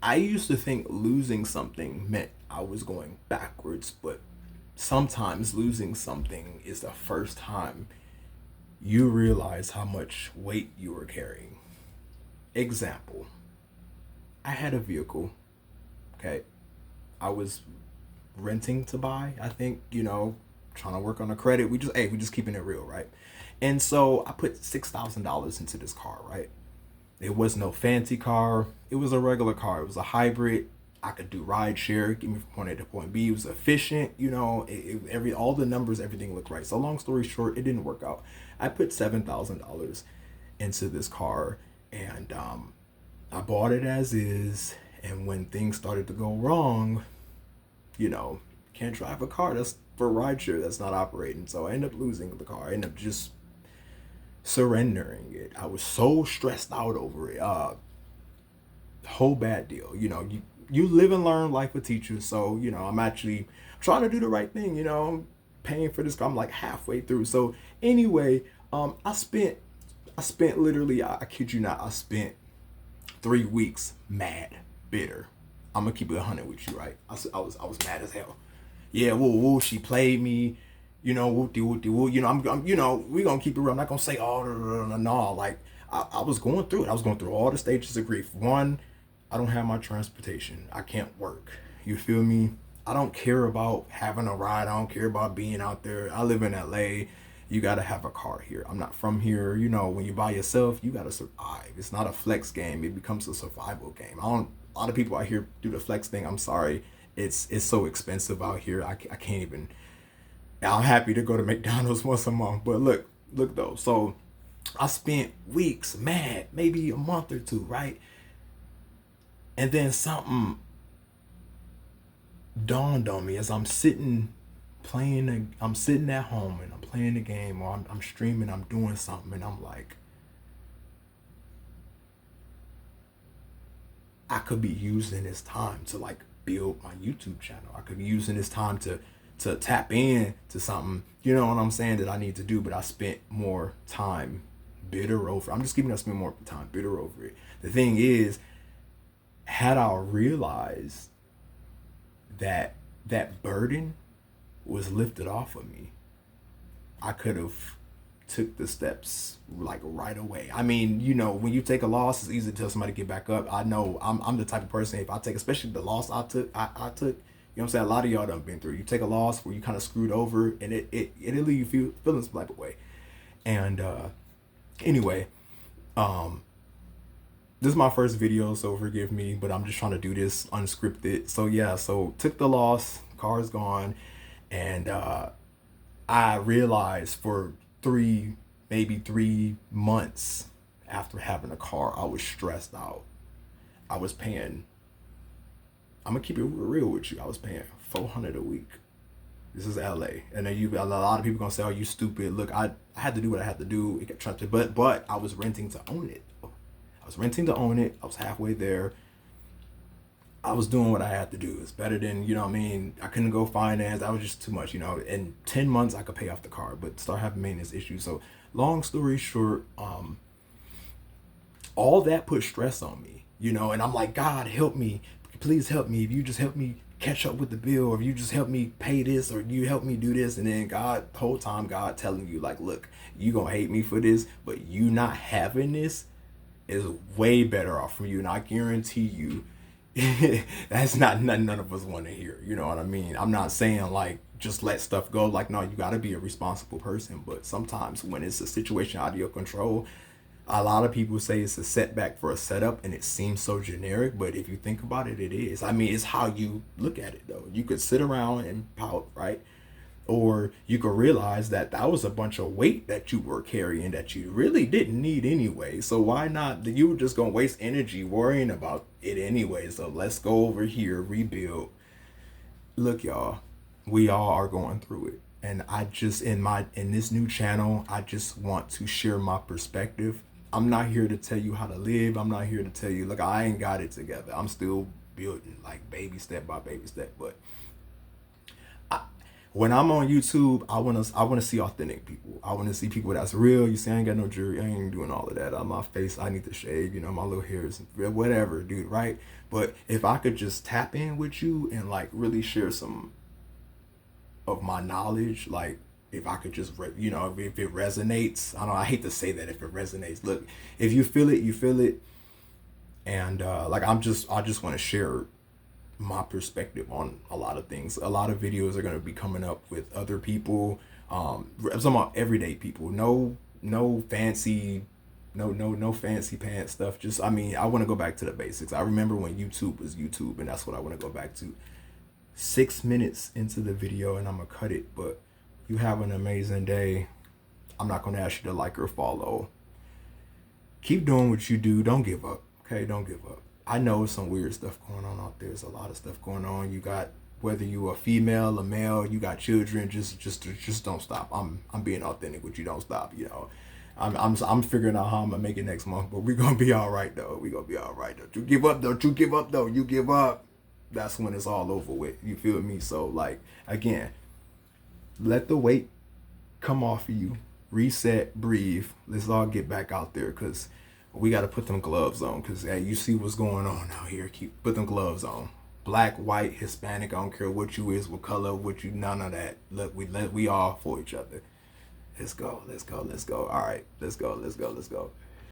I used to think losing something meant I was going backwards, but sometimes losing something is the first time you realize how much weight you were carrying. Example, I had a vehicle, okay? I was renting to buy, I think, trying to work on the credit. We just keeping it real, right? And so I put $6,000 into this car, right? It was no fancy car. It was a regular car. It was a hybrid. I could do ride share, get me from point A to point B. It was efficient, every all the numbers, everything looked right. So long story short, it didn't work out. I put $7,000 into this car, and I bought it as is. And when things started to go wrong, can't drive a car that's for rideshare that's not operating. So I ended up losing the car. I ended up just surrendering it. I was so stressed out over it. Whole bad deal. You live and learn, life will teach you. So I'm actually trying to do the right thing. I'm paying for this car. I'm like halfway through. So anyway, I spent literally, I kid you not, I spent 3 weeks mad, bitter. I'm gonna keep it 100 with you, right? I was mad as hell. Yeah, woo woo. She played me. Whoopty whoopty woo. We gonna keep it real. I'm not gonna say oh no. Like I was going through it. I was going through all the stages of grief. One, I don't have my transportation. I can't work. You feel me? I don't care about having a ride. I don't care about being out there. I live in LA. You gotta have a car here. I'm not from here. When you're by yourself, you gotta survive. It's not a flex game. It becomes a survival game. I don't. A lot of people out here do the flex thing. I'm sorry. It's so expensive out here. I can't even. I'm happy to go to McDonald's once a month. But look though. So I spent weeks mad, maybe a month or two, right? And then something dawned on me as I'm sitting playing. I'm sitting at home and I'm playing the game, or I'm streaming. I'm doing something, and I'm like, I could be using this time to like build my YouTube channel. I could be using this time to tap in to something, you know what I'm saying, that I need to do, but I spent more time bitter over. I'm just giving us more time bitter over it. The thing is, had I realized that that burden was lifted off of me, I could have took the steps like right away. I mean, when you take a loss, it's easy to tell somebody to get back up. I know I'm the type of person, if I take, especially the loss I took, what I'm saying, a lot of y'all done been through. You take a loss where you kind of screwed over, and it'll leave you feeling some type of way. And anyway, um, this is my first video, so forgive me, but I'm just trying to do this unscripted. So yeah, so took the loss, car's gone, and I realized for maybe 3 months after having a car, I was stressed out. I was paying. I'm gonna keep it real with you. I was paying 400 a week. This is LA, and then a lot of people gonna say, "Oh, you stupid." Look, I had to do what I had to do. It got trapped, but I was renting to own it. I was renting to own it. I was halfway there. I was doing what I had to do. It's better than, what I mean. I couldn't go finance. That was just too much. In 10 months I could pay off the car, but start having maintenance issues. So long story short, all that put stress on me, and I'm like, God, help me. Please help me. If you just help me catch up with the bill, or if you just help me pay this, or you help me do this. And then God, the whole time, God telling you, like, look, you gonna hate me for this, but you not having this is way better off from you. And I guarantee you, that's not nothing none of us want to hear. You know what I mean? I'm not saying like just let stuff go. Like, no, you got to be a responsible person. But sometimes when it's a situation out of your control, a lot of people say it's a setback for a setup, and it seems so generic. But if you think about it, it is. I mean, it's how you look at it, though. You could sit around and pout, right? Or you could realize that that was a bunch of weight that you were carrying that you really didn't need anyway. So why not? You were just gonna waste energy worrying about it anyway. So let's go over here, rebuild. Look, y'all, we all are going through it. And I just in this new channel, I just want to share my perspective. I'm not here to tell you how to live. I'm not here to tell you, look, I ain't got it together. I'm still building, like baby step by baby step. But when I'm on YouTube, I wanna see authentic people. I wanna see people that's real. You see, I ain't got no jewelry. I ain't doing all of that. On my face, I need to shave. You know, my little hair is whatever, dude. Right? But if I could just tap in with you and like really share some of my knowledge, like if I could just, you know, if it resonates. I don't know. I hate to say that if it resonates. Look, if you feel it, you feel it. And like I just want to share my perspective on a lot of things. A lot of videos are going to be coming up with other people. I'm talking about everyday people. No fancy, no fancy pants stuff. Just, I mean, I want to go back to the basics. I remember when YouTube was YouTube, and that's what I want to go back to. 6 minutes into the video, and I'm gonna cut it. But you have an amazing day. I'm not gonna ask you to like or follow. Keep doing what you do. Don't give up. Okay, don't give up. I know some weird stuff going on out there. There's a lot of stuff going on. You got, whether you a female, a male, you got children. Just don't stop. I'm being authentic with you. Don't stop. You know, I'm figuring out how I'm gonna make it next month. But we're gonna be all right though. We gonna be all right. Don't you give up. Don't you give up though. You give up, that's when it's all over with. You feel me? So like, again, let the weight come off of you. Reset, breathe. Let's all get back out there, because we got to put them gloves on, because hey, you see what's going on out here. Keep put them gloves on. Black, white, Hispanic, I don't care what you is, what color, what you, none of that. Look, we all for each other. Let's go. All right, let's go.